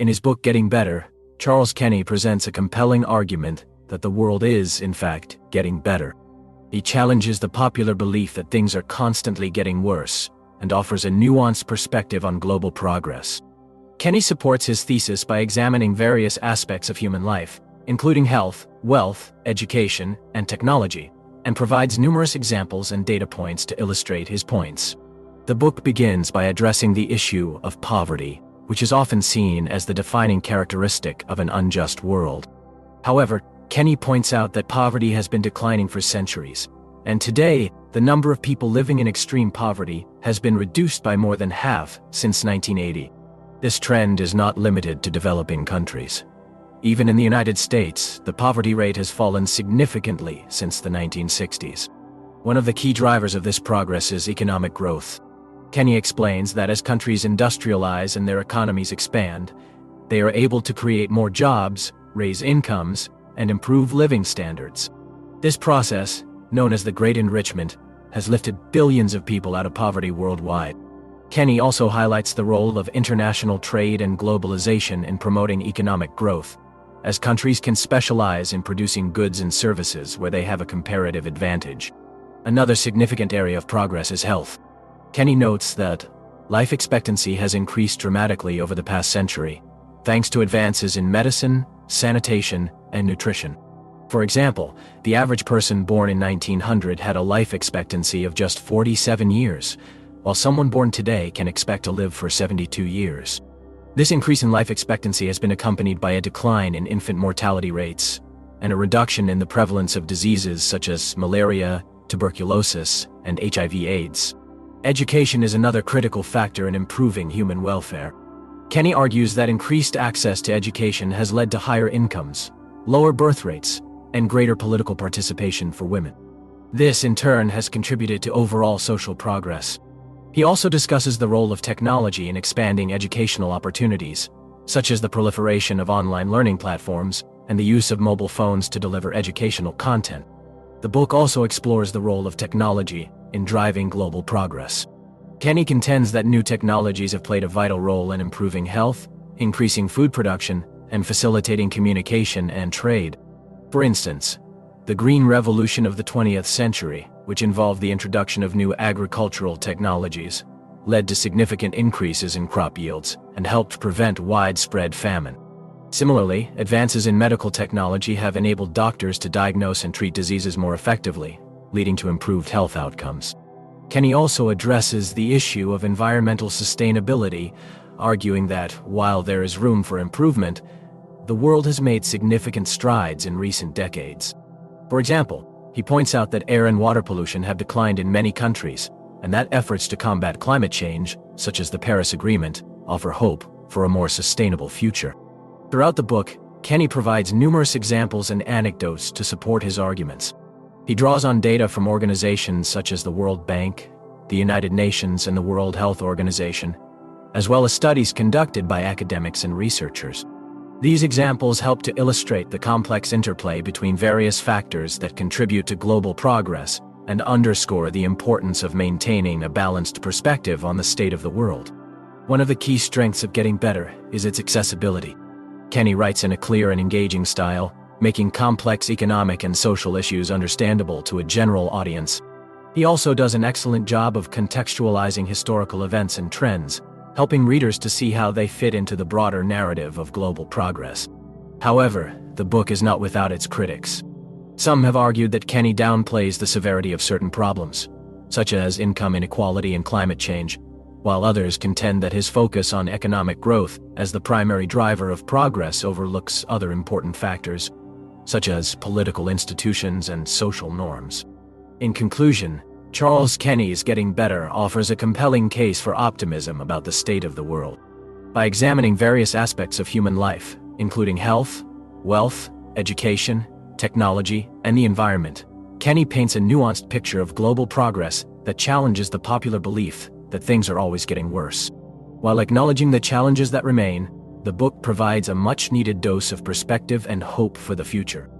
In his book Getting Better, Charles Kenny presents a compelling argument that the world is, in fact, getting better. He challenges the popular belief that things are constantly getting worse and offers a nuanced perspective on global progress. Kenny supports his thesis by examining various aspects of human life, including health, wealth, education, and technology, and provides numerous examples and data points to illustrate his points. The book begins by addressing the issue of poverty, which is often seen as the defining characteristic of an unjust world. However, Kenny points out that poverty has been declining for centuries, and today, the number of people living in extreme poverty has been reduced by more than half since 1980. This trend is not limited to developing countries. Even in the United States, the poverty rate has fallen significantly since the 1960s. One of the key drivers of this progress is economic growth. Kenny explains that as countries industrialize and their economies expand, they are able to create more jobs, raise incomes, and improve living standards. This process, known as the Great Enrichment, has lifted billions of people out of poverty worldwide. Kenny also highlights the role of international trade and globalization in promoting economic growth, as countries can specialize in producing goods and services where they have a comparative advantage. Another significant area of progress is health. Kenny notes that life expectancy has increased dramatically over the past century, thanks to advances in medicine, sanitation, and nutrition. For example, the average person born in 1900 had a life expectancy of just 47 years, while someone born today can expect to live for 72 years. This increase in life expectancy has been accompanied by a decline in infant mortality rates and a reduction in the prevalence of diseases such as malaria, tuberculosis, and HIV/AIDS. Education is another critical factor in improving human welfare. Kenny argues that increased access to education has led to higher incomes, lower birth rates, and greater political participation for women. This, in turn, has contributed to overall social progress. He also discusses the role of technology in expanding educational opportunities, such as the proliferation of online learning platforms and the use of mobile phones to deliver educational content. The book also explores the role of technology in driving global progress. Kenny contends that new technologies have played a vital role in improving health, increasing food production, and facilitating communication and trade. For instance, the Green Revolution of the 20th century, which involved the introduction of new agricultural technologies, led to significant increases in crop yields and helped prevent widespread famine. Similarly, advances in medical technology have enabled doctors to diagnose and treat diseases more effectively, leading to improved health outcomes. Kenny also addresses the issue of environmental sustainability, arguing that, while there is room for improvement, the world has made significant strides in recent decades. For example, he points out that air and water pollution have declined in many countries, and that efforts to combat climate change, such as the Paris Agreement, offer hope for a more sustainable future. Throughout the book, Kenny provides numerous examples and anecdotes to support his arguments. He draws on data from organizations such as the World Bank, the United Nations, and the World Health Organization, as well as studies conducted by academics and researchers. These examples help to illustrate the complex interplay between various factors that contribute to global progress and underscore the importance of maintaining a balanced perspective on the state of the world. One of the key strengths of Getting Better is its accessibility. Kenny writes in a clear and engaging style, making complex economic and social issues understandable to a general audience. He also does an excellent job of contextualizing historical events and trends, helping readers to see how they fit into the broader narrative of global progress. However, the book is not without its critics. Some have argued that Kenny downplays the severity of certain problems, such as income inequality and climate change, while others contend that his focus on economic growth as the primary driver of progress overlooks other important factors, such as political institutions and social norms. In conclusion, Charles Kenny's Getting Better offers a compelling case for optimism about the state of the world. By examining various aspects of human life, including health, wealth, education, technology, and the environment, Kenny paints a nuanced picture of global progress that challenges the popular belief that things are always getting worse. While acknowledging the challenges that remain, the book provides a much-needed dose of perspective and hope for the future.